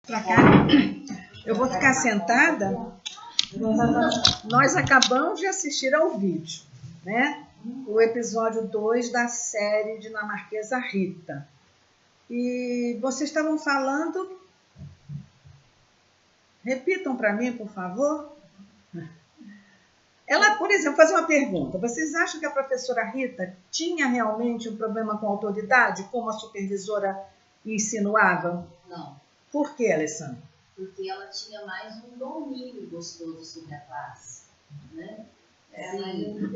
Pra cá. Eu vou ficar sentada. Nós acabamos de assistir ao vídeo, né? O episódio 2 da série dinamarquesa Rita. E vocês estavam falando... Repitam para mim, por favor. Ela, por exemplo, fazer uma pergunta. Vocês acham que a professora Rita tinha realmente um problema com autoridade, como a supervisora insinuava? Não. Por quê, Alessandra? Porque ela tinha mais um domínio gostoso sobre a classe, né? Sim.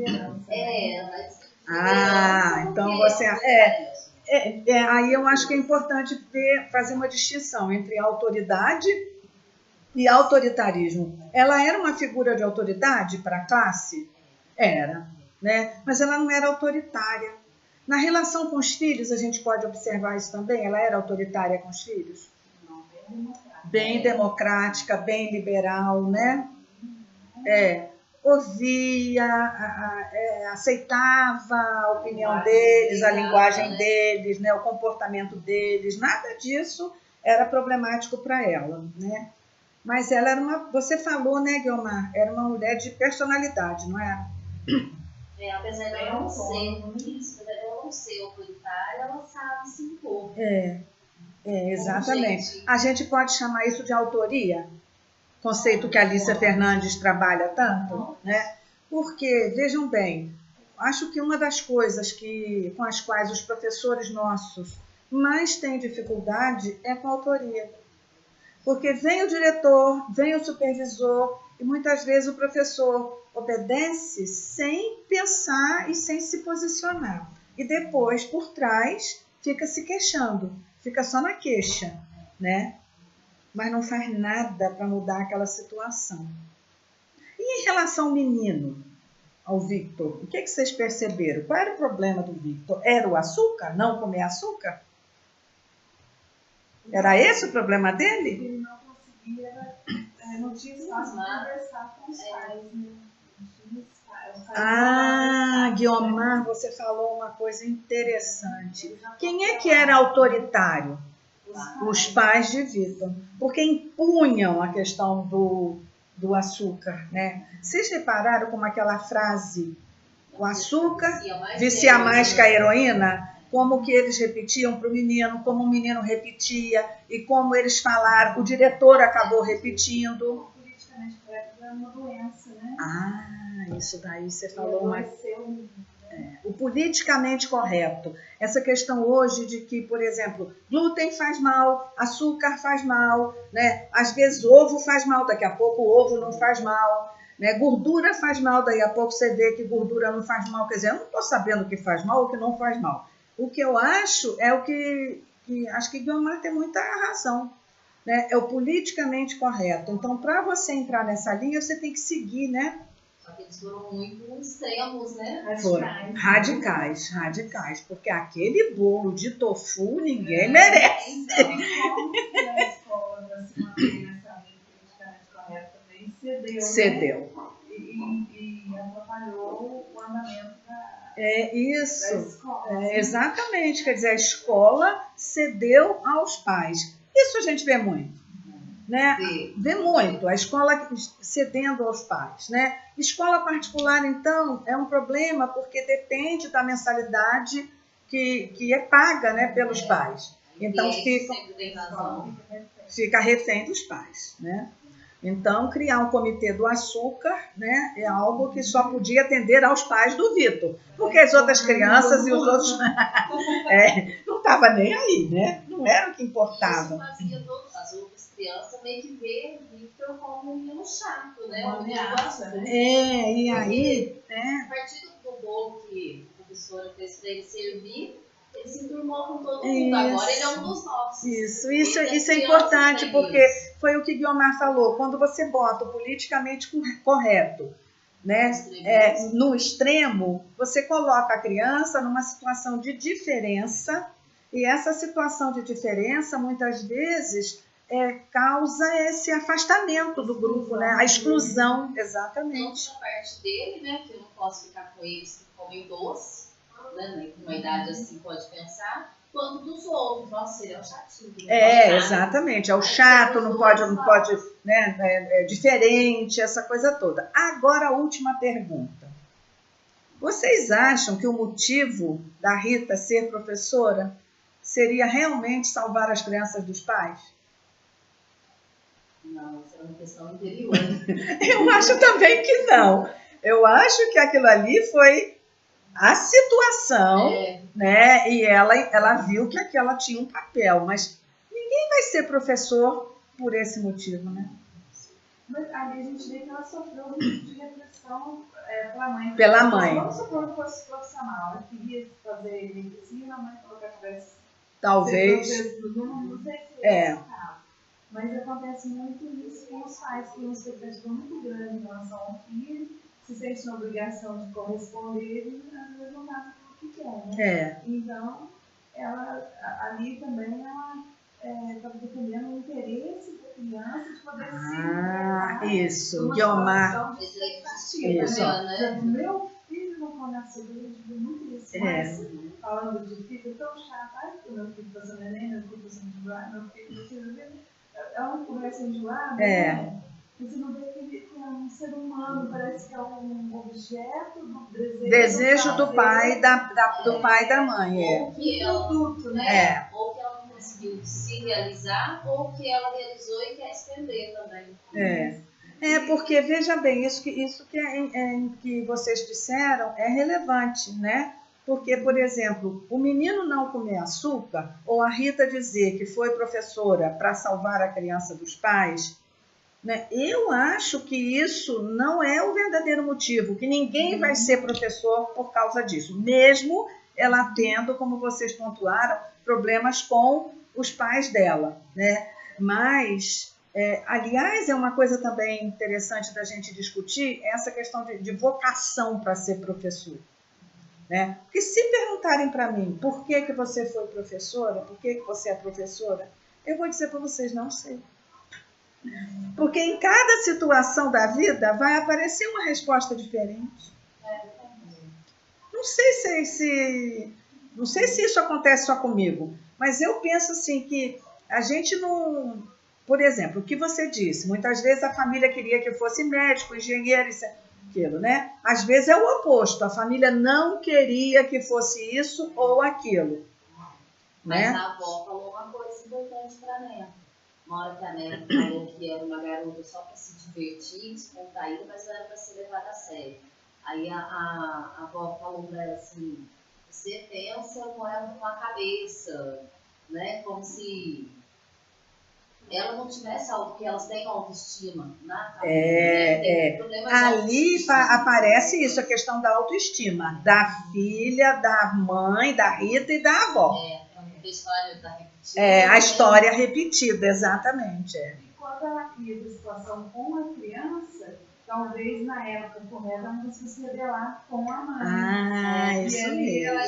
Então você... aí eu acho que é importante fazer uma distinção entre autoridade e autoritarismo. Ela era uma figura de autoridade para a classe? Era, né? Mas ela não era autoritária. Na relação com os filhos, a gente pode observar isso também? Ela era autoritária com os filhos? Não, bem democrática, bem liberal, né? Ouvia, aceitava a opinião deles, a linguagem deles, né? O comportamento deles. Nada disso era problemático para ela, né? Mas ela era uma... Você falou, né, Guiomar? Era uma mulher de personalidade, não era? Apesar de ela não ser autoritária, ela sabe se impor. Exatamente. A gente pode chamar isso de autoria? Conceito que a Alicia Fernandes trabalha tanto, né? Porque, vejam bem, acho que uma das coisas com as quais os professores nossos mais têm dificuldade é com a autoria. Porque vem o diretor, vem o supervisor e muitas vezes o professor obedece sem pensar e sem se posicionar. E depois, por trás, fica se queixando, fica só na queixa, né? Mas não faz nada para mudar aquela situação. E em relação ao menino, ao Victor, o que vocês perceberam? Qual era o problema do Victor? Era o açúcar? Não comer açúcar? Era esse o problema dele? Ele não conseguia, não tinha espaço para conversar com os pais, né? Guiomar, você falou uma coisa interessante. Quem é que era autoritário? Os pais de Victor. Porque impunham a questão do açúcar, né? Vocês repararam como aquela frase, o açúcar vicia mais que a heroína? Como que eles repetiam para o menino, como o menino repetia, e como eles falaram, o diretor acabou repetindo. O politicamente correto é uma doença, né? Isso daí você falou mais. O politicamente correto. Essa questão hoje de que, por exemplo, glúten faz mal, açúcar faz mal, né? Às vezes ovo faz mal, daqui a pouco o ovo não faz mal. Né? Gordura faz mal, daí a pouco você vê que gordura não faz mal. Quer dizer, eu não estou sabendo o que faz mal ou o que não faz mal. O que eu acho é o que acho que Guiomar tem muita razão, né? É o politicamente correto. Então, para você entrar nessa linha, você tem que seguir, né? Só que eles foram muito extremos, né? Radicais, porque aquele bolo de tofu ninguém merece. A escola da Simone nessa linha politicamente correta também cedeu. E atrapalhou o andamento da escola. Exatamente, quer dizer, a escola cedeu aos pais. Isso a gente vê muito, né? Vê muito, a escola cedendo aos pais, né? Escola particular, então, é um problema porque depende da mensalidade que é paga, né, pelos pais. Então, fica refém dos pais, né? Então, criar um comitê do açúcar, né, é algo que só podia atender aos pais do Victor, porque as outras crianças e os outros não estavam nem aí, né? Não era o que importava. Isso fazia todas as outras crianças meio que ver o Victor como um menino chato, né? Uma ameaça, né? E aí... A partir do bolo que a professora fez para ele servir, ele se enturmou com todo mundo. Agora ele é um dos nossos. Isso é importante, porque foi o que Guiomar falou. Quando você bota o politicamente correto, né, no extremo, você coloca a criança numa situação de diferença, e essa situação de diferença, muitas vezes, causa esse afastamento do grupo, né? A exclusão, exatamente. Tanto da parte dele, né, que eu não posso ficar com eles que comem doce, né, numa idade assim pode pensar, quanto dos outros. Nossa, ele é um chatinho. Exatamente. É o chato, não pode, né? É diferente, essa coisa toda. Agora, a última pergunta. Vocês acham que o motivo da Rita ser professora seria realmente salvar as crianças dos pais? Não, isso é uma questão anterior. Eu acho também que não. Eu acho que aquilo ali foi a situação, né? E ela viu que aquela tinha um papel, mas ninguém vai ser professor por esse motivo, né? Mas ali a gente vê que ela sofreu um tipo de repressão pela mãe. Pela mãe. Vamos supor que fosse profissional. Ela queria fazer medicina, a mãe falou que ela tivesse. Talvez. Não sei se é esse caso. Mas acontece muito isso com os pais que têm uma expectativa muito grande em relação ao filho, se sente na obrigação de corresponder e às vezes não dá o que quer, né? Então, ela ali também está defendendo o interesse da criança de poder se entregar. Isso, Guiomar. Isso. Né? Meu filho não come açúcar, a gente vê muito isso. Mas, falando de filho tão chato, ai, que meu filho passou neném, meu filho passou enjoado, meu filho. É uma conversa enjoada, né? Você não vê que ele é um ser humano, parece que é um objeto do desejo do pai, do pai e da mãe. Ou que ela, produto, né? Ou que ela não conseguiu se realizar, ou que ela realizou e quer estender também. Porque, veja bem, isso que vocês disseram é relevante, né? Porque, por exemplo, o menino não comer açúcar, ou a Rita dizer que foi professora para salvar a criança dos pais, né? Eu acho que isso não é o verdadeiro motivo, que ninguém vai ser professor por causa disso, mesmo ela tendo, como vocês pontuaram, problemas com os pais dela, né? Mas, aliás, é uma coisa também interessante da gente discutir, essa questão de vocação para ser professor. Né? Porque se perguntarem para mim por que você foi professora, por que você é professora, eu vou dizer para vocês, não sei. Porque em cada situação da vida vai aparecer uma resposta diferente. Não sei se isso acontece só comigo, mas eu penso assim que a gente não... Por exemplo, o que você disse, muitas vezes a família queria que fosse médico, engenheiro, aquilo, né? Às vezes é o oposto, a família não queria que fosse isso ou aquilo. Mas né? a avó falou uma coisa importante para a Neta. Uma hora que a Neta falou que era uma garota só para se divertir, descontraída, mas não era para ser levada a sério. Aí a avó falou para ela assim, você pensa com ela com a cabeça, né? Como se ela não tivesse algo que elas têm autoestima na cabeça. Ali aparece isso, a questão da autoestima, da filha, da mãe, da Rita e da avó. A história está repetida. A história repetida, exatamente. E quando ela cria essa situação com a criança, talvez na época correta ela não se rebelar com a mãe. Isso mesmo. ela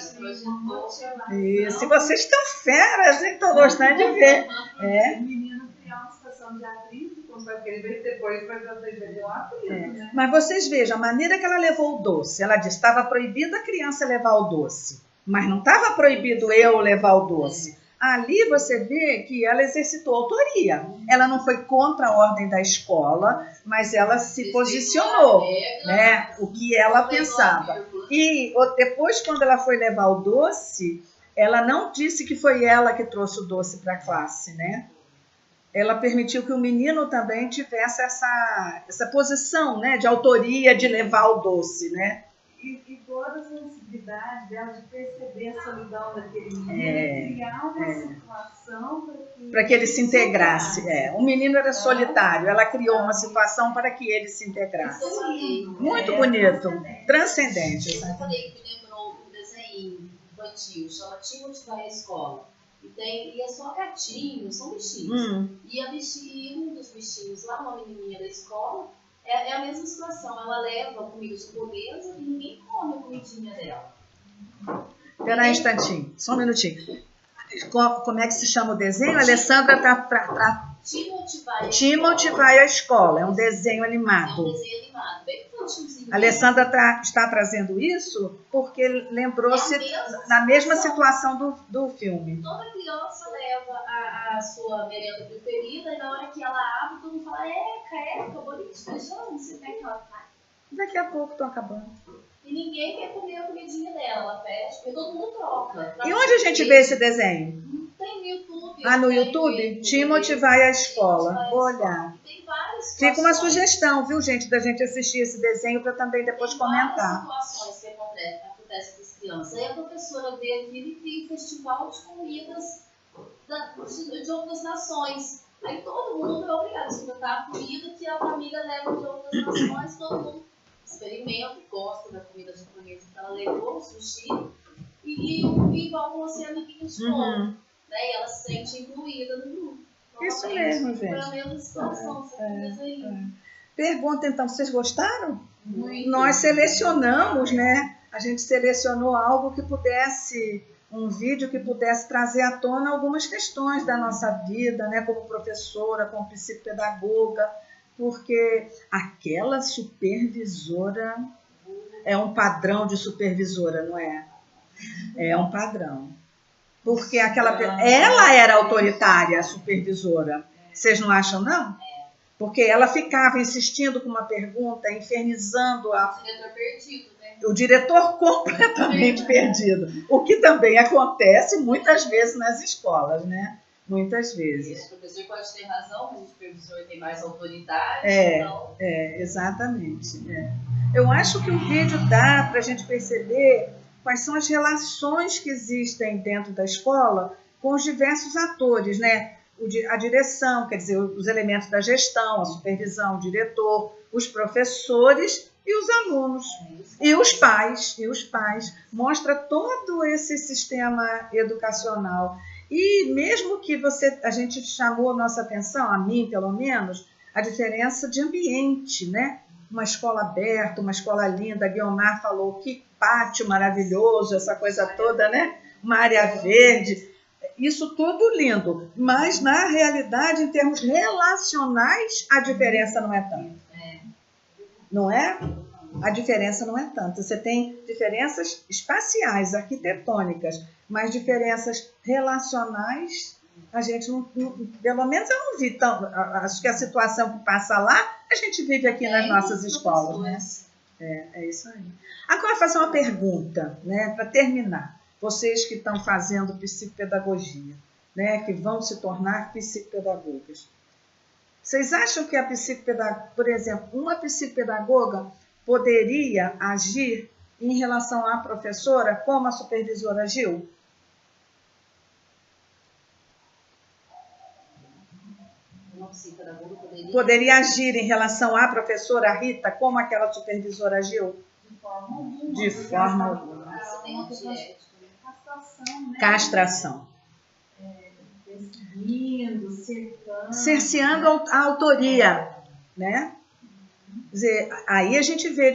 Isso. Se vocês estão feras, hein? Estou gostando de ver. O menino criar uma situação de atrito, porque ele veio depois vai ter um atrito, né? Mas vocês vejam, a maneira que ela levou o doce. Ela disse que estava proibido a criança levar o doce, mas não estava proibido eu levar o doce. Ali você vê que ela exercitou autoria. Ela não foi contra a ordem da escola, mas ela se posicionou, né? O que ela pensava. E depois, quando ela foi levar o doce, ela não disse que foi ela que trouxe o doce para a classe, né? Ela permitiu que o menino também tivesse essa posição, né, de autoria de levar o doce, né? E toda a sensibilidade dela de perceber a solidão daquele menino, criar uma situação para que ele se integrasse. O menino era solitário, ela criou uma situação para que ele se integrasse. Muito bonito, transcendente. Eu falei que lembrou um desenho infantil, chama Timothy vai à escola. E é só gatinhos, são bichinhos. E um dos bichinhos lá, uma menininha da escola, é a mesma situação. Ela leva comida japonesa e ninguém come a comidinha dela. Espera aí um instantinho, só um minutinho. Como é que se chama o desenho? A Alessandra está Timothy vai à escola, é um desenho animado. É um desenho animado, bem infantilzinho. A Alessandra está trazendo isso porque lembrou-se na mesma situação do filme. Toda criança leva a sua merenda preferida e na hora que ela abre, todo mundo fala, eca, bonito, beijão, não sei o que ela faz. Daqui a pouco estou acabando. E ninguém quer comer a comidinha dela, ela fecha, porque todo mundo troca. E onde a gente vê esse desenho? Tem no YouTube. Ah, no YouTube? Timothy vai à escola. Vou olhar. Tem várias situações. Fica uma sugestão, viu, gente, da gente assistir esse desenho para também depois comentar. Várias situações que acontecem com as crianças. Aí a professora vê aquilo e cria um festival de comidas de outras nações. Aí todo mundo é obrigado a experimentar a comida que a família leva de outras nações. Todo mundo experimenta, gosta da comida japonesa que ela levou, o sushi, e vão ser amiguinhos de novo. Né? E ela se sente incluída no grupo. Então, isso mesmo, gente. Foi a mesma situação, Pergunta, então, vocês gostaram? Muito. Nós selecionamos, né? A gente selecionou algo que pudesse, um vídeo que pudesse trazer à tona algumas questões da nossa vida, né? Como professora, como psicopedagoga, porque aquela supervisora é um padrão de supervisora, não é? É um padrão. Porque ela era autoritária, a supervisora. Vocês não acham, não? Porque ela ficava insistindo com uma pergunta, infernizando o diretor completamente perdido. O que também acontece muitas vezes nas escolas, né? Muitas vezes. O professor pode ter razão, mas o supervisor tem mais autoridade. Então... exatamente. Eu acho que o vídeo dá para a gente perceber quais são as relações que existem dentro da escola com os diversos atores, né? A direção, quer dizer, os elementos da gestão, a supervisão, o diretor, os professores e os alunos. E os pais. Mostra todo esse sistema educacional. E mesmo que a gente chamou a nossa atenção, a mim pelo menos, a diferença de ambiente, né? Uma escola aberta, uma escola linda. A Guiomar falou que pátio maravilhoso, essa coisa toda, né? Uma área verde. Isso tudo lindo. Mas, na realidade, em termos relacionais, a diferença não é tanta. Não é? A diferença não é tanta. Você tem diferenças espaciais, arquitetônicas, mas diferenças relacionais, a gente não, pelo menos eu não vi tão. Acho que a situação que passa lá, a gente vive aqui nas nossas escolas, né? É isso aí. Agora, fazer uma pergunta, né, para terminar. Vocês que estão fazendo psicopedagogia, né, que vão se tornar psicopedagogas. Vocês acham que por exemplo, uma psicopedagoga poderia agir em relação à professora como a supervisora agiu? Uma psicopedagoga poderia agir em relação à professora Rita como aquela supervisora agiu? De forma alguma. Castração. Perseguindo, cerceando a autoria, né? Quer dizer, aí a gente vê,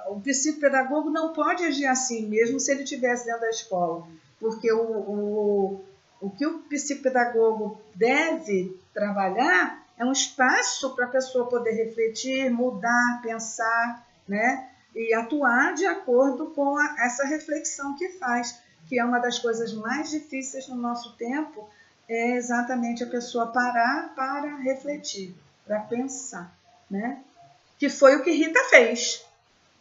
o psicopedagogo não pode agir assim, mesmo se ele estivesse dentro da escola, porque o que o psicopedagogo deve trabalhar é um espaço para a pessoa poder refletir, mudar, pensar, né? E atuar de acordo com essa reflexão que faz, que é uma das coisas mais difíceis no nosso tempo, é exatamente a pessoa parar para refletir, para pensar, né? Que foi o que Rita fez.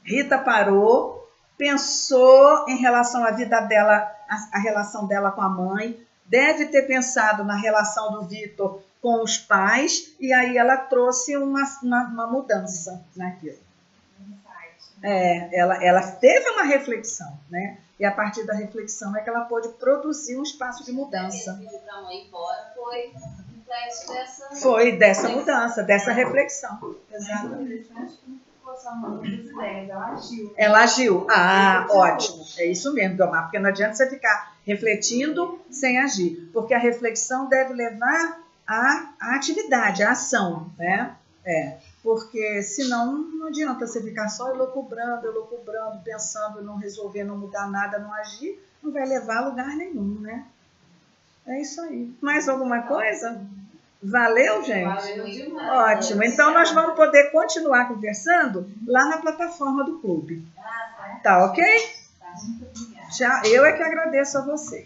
Rita parou, pensou em relação à vida dela, a relação dela com a mãe, deve ter pensado na relação do Vitor com os pais, e aí ela trouxe uma mudança naquilo. Ela teve uma reflexão, né? E a partir da reflexão é que ela pôde produzir um espaço de mudança. Foi dessa mudança, dessa reflexão. Exatamente. Ela agiu. Ah, ótimo. É isso mesmo, Guiomar, porque não adianta você ficar refletindo sem agir, porque a reflexão deve levar à atividade, à ação, né? Porque senão não adianta você ficar só elucubrando, pensando, não resolver, não mudar nada, não agir, não vai levar a lugar nenhum, né? É isso aí. Mais alguma coisa? Valeu, gente? Valeu demais. Ótimo. Então, nós vamos poder continuar conversando lá na plataforma do clube. Tá ok? Muito obrigada. Tchau. Eu é que agradeço a vocês.